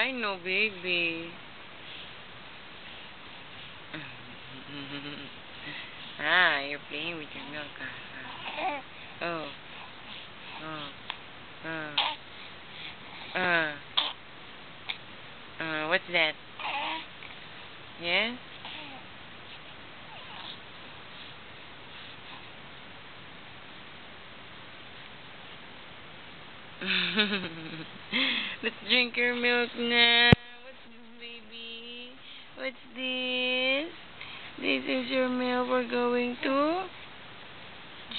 I know, baby. You're playing with your milk. Oh. Oh. What's that? Yes? Let's drink your milk now. What's this, baby? What's this? This is your milk. We're going to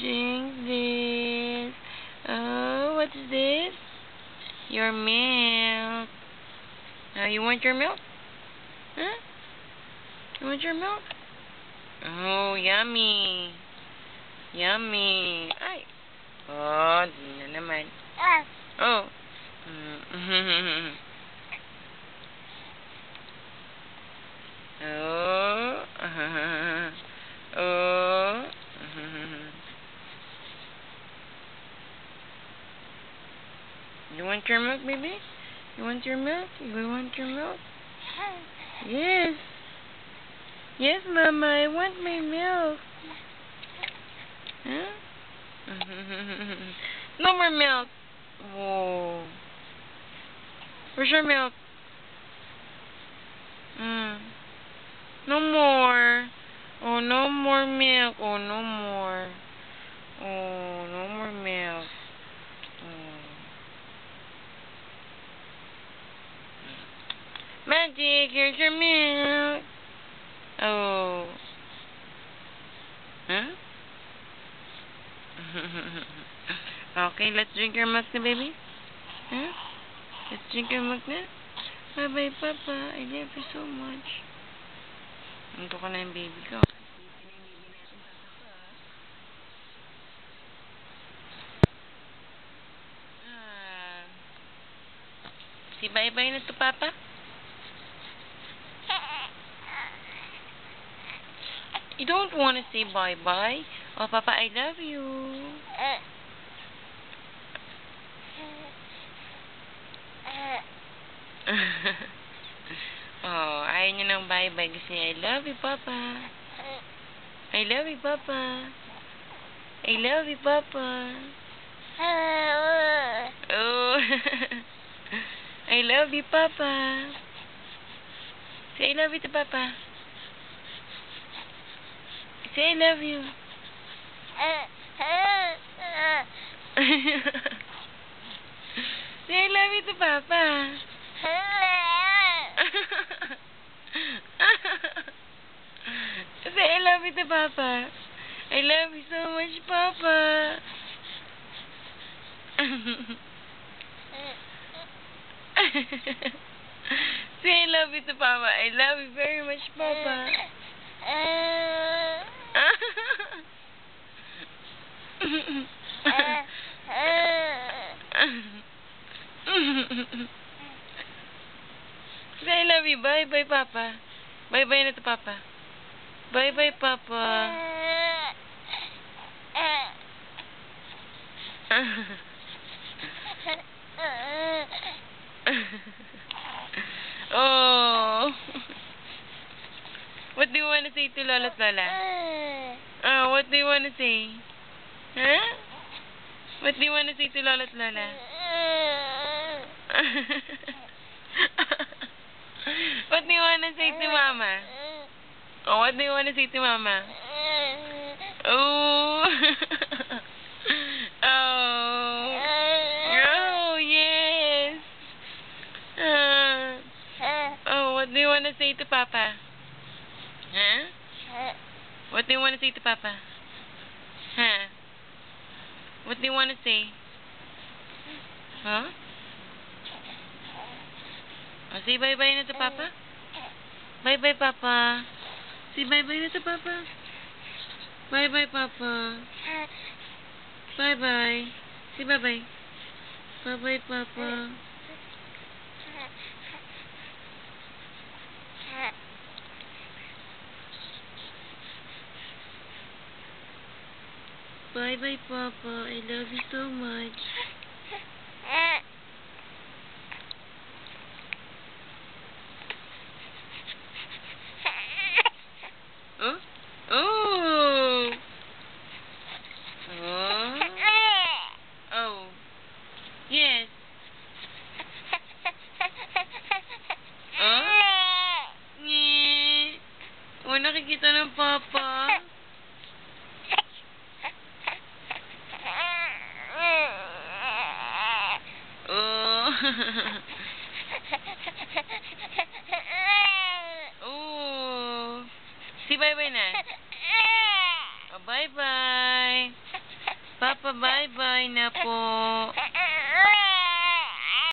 drink this. Oh, what's this? Your milk. You want your milk? Huh? You want your milk? Oh, yummy. Yummy. Ay. Oh, di na naman. Oh. Oh. Oh. You want your milk, baby? You want your milk? You want your milk? Yes. Yes, Mama, I want my milk. Huh? No more milk. Whoa. Where's your milk? No more. Oh, no more milk. Oh, no more. Oh, no more milk. Oh. Magic, here's your milk. Oh. Huh? Okay, let's drink your milk now, baby. Huh? Let's drink your milk now. Bye-bye, Papa. I love you so much. Ito ka na yung baby ko. Say bye-bye na to, Papa. You don't want to say bye-bye? Oh, Papa, I love you. Oh, ayaw niya ng bye-bye kasi I love you, Papa. I love you, Papa. I love you, Papa. Oh. I love you, Papa. Say I love you to Papa. Say I love you. Say I love you to Papa. Say I love you to Papa. I love you so much, Papa. Say I love you to Papa. I love you very much, Papa. Say I love you. Bye bye, Papa. Bye bye na to Papa. Bye bye, Papa. Oh. What do you want to say to Lola's Lola? What do you want to say? Huh? What do you want to say to Lola's Lola? What do you want to say to Mama? Oh, what do you want to say to Mama? Oh. Oh. Oh, yes. Oh, what do you want to say to Papa? Huh? What do you want to say to Papa? Huh? What do you want to say? Huh? Oh, say bye-bye na to Papa. Bye-bye, Papa. Say bye-bye na to Papa. Bye-bye, Papa. Bye-bye. Say bye-bye. Bye-bye, Papa. Bye-bye, Papa. I love you so much. na, Papa. Oh. Oh. Si bye-bye na. Oh, bye-bye. Papa, bye-bye na po.